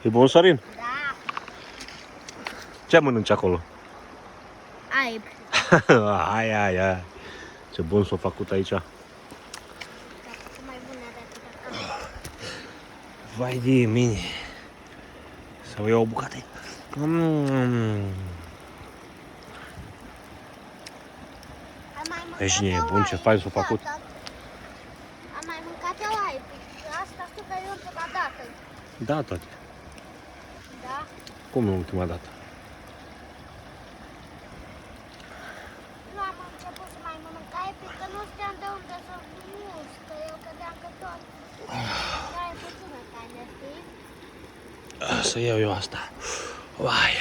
E bun, Sorin? Da. Ce mănânci acolo? Aib. Ai. Ce bun s-a făcut aici. Mai bună de atâta. Vai de mine. Să iau o bucată. Deci e bun, ce fain s-a făcut. Am mai mâncat eu aib. Asta știu că e ultima dată. Da, toate. Da? Cum e ultima dată? Nu am început să mai mănânc aib, că nu știam de unde să mus, că eu credeam că tot. Da, e puțină carne, știi? Să iau eu asta. Vai.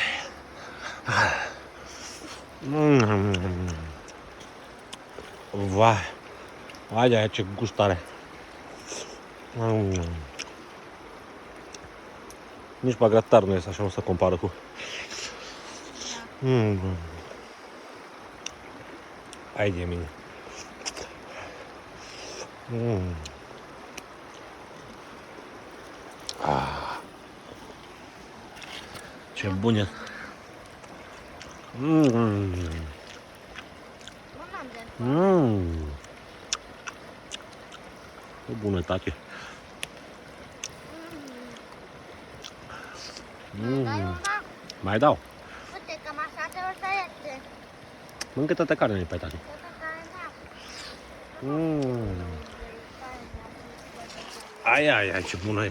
Vai. Vai, ce gust are. Nici bagratar nu este așa, nu se compară cu. Hai de mine. Ce bune. Ce bunătate. Mai dau. Uite, cam așa te o să iese. Mâncă toată carnea pe tati. Ai, ce bună e.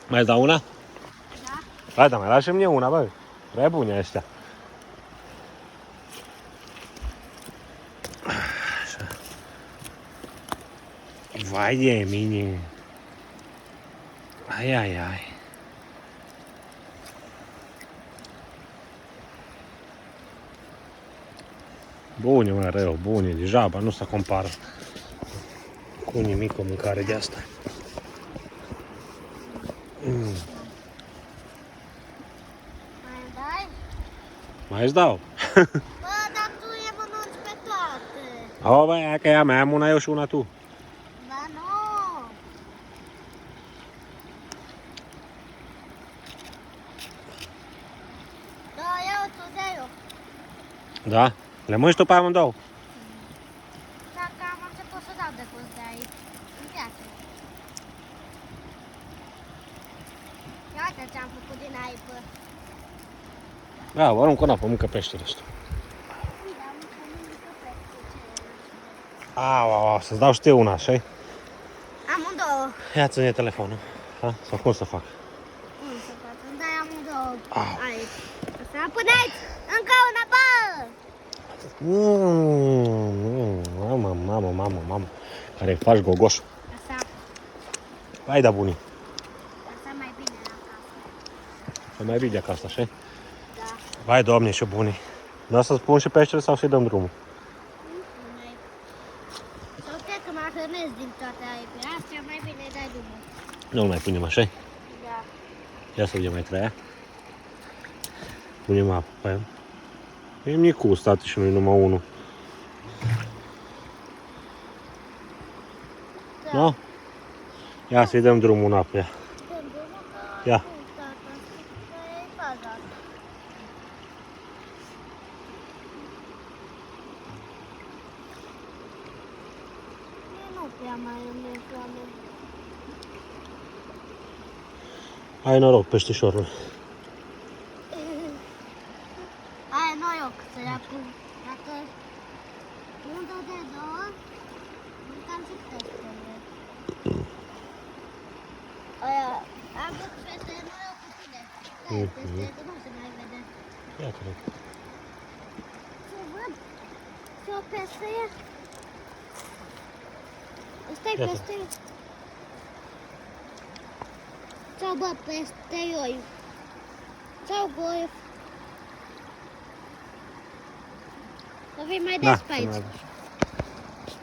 Mai dau una? Da? Hai, da, mai lași-mi mie una, bă. Prea bune astea. Așa. Vai de mine. Ai. Bune, mă, rău, bune, degeaba, nu se compară cu nimic o mâncare de asta. Mai dai? Mai îți dau. Bă, dar tu e mănânci pe toate. O, băi, că ia mea, am una eu și una tu. Da, nu. Da, eu, tu de eu. Da? Le mânci tu pe amândouă? Dacă am început să dau de gust de aici. Îmi place. Ia uite ce-am făcut din aipă. Da, arunc în apă, mâncă peștele ăsta. Au, să-ți dau și eu una, așa-i? Amândouă. Ia ține telefonul. Ha? Sau cum să fac? Nu se poate, îmi dai amândouă. Au. Aici. Să puneți încă una, bă! Mamă. Care faci gogoș. Așa, Hai da bunii. așa mai bine acasă. Să mai bine acasă, așa? Da. Vai, Doamne, ce buni. Vreau să spun și peștele sau să-i dăm drumul? Sau cred că mă hrănesc din toate aipele astea, mai bine îi dai drumul. Nu mai punem așa? Da. Ia să vedem mai treia. Punem apă pe el. E micu, state și noi numai unul. Da. Nu? Ia să-i dăm drumul în apă, ia. Dăm drumul că Ia. nu, tata, că e faza. Nu prea mai îmi foame. Ai noroc, peștișorul. Ai noroc să le pun. Dacă nu dă de două, mâncam și peștele. Aia, am văzut peste noroc cu tine. Stai, peste că nu se mai vede. Ia te rog. Să văd. Să o peste ea. Stai Iată. peste ea. Sau bă, peste eu. Sau goi. Să vii mai des pe aici.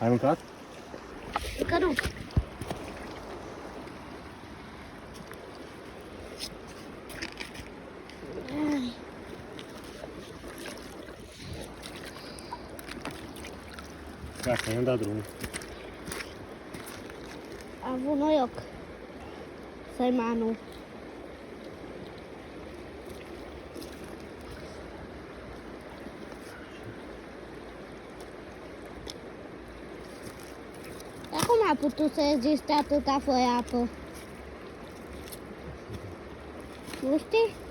Ai mâncat? Încă nu. Gata, i-am dat drumul. A avut noroc. Sărmanul. Dar cum a putut să reziste atâta fără apă? Nu știi?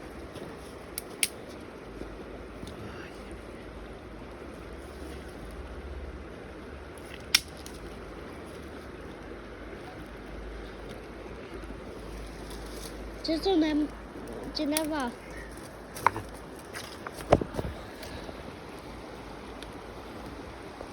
Ce sună cineva?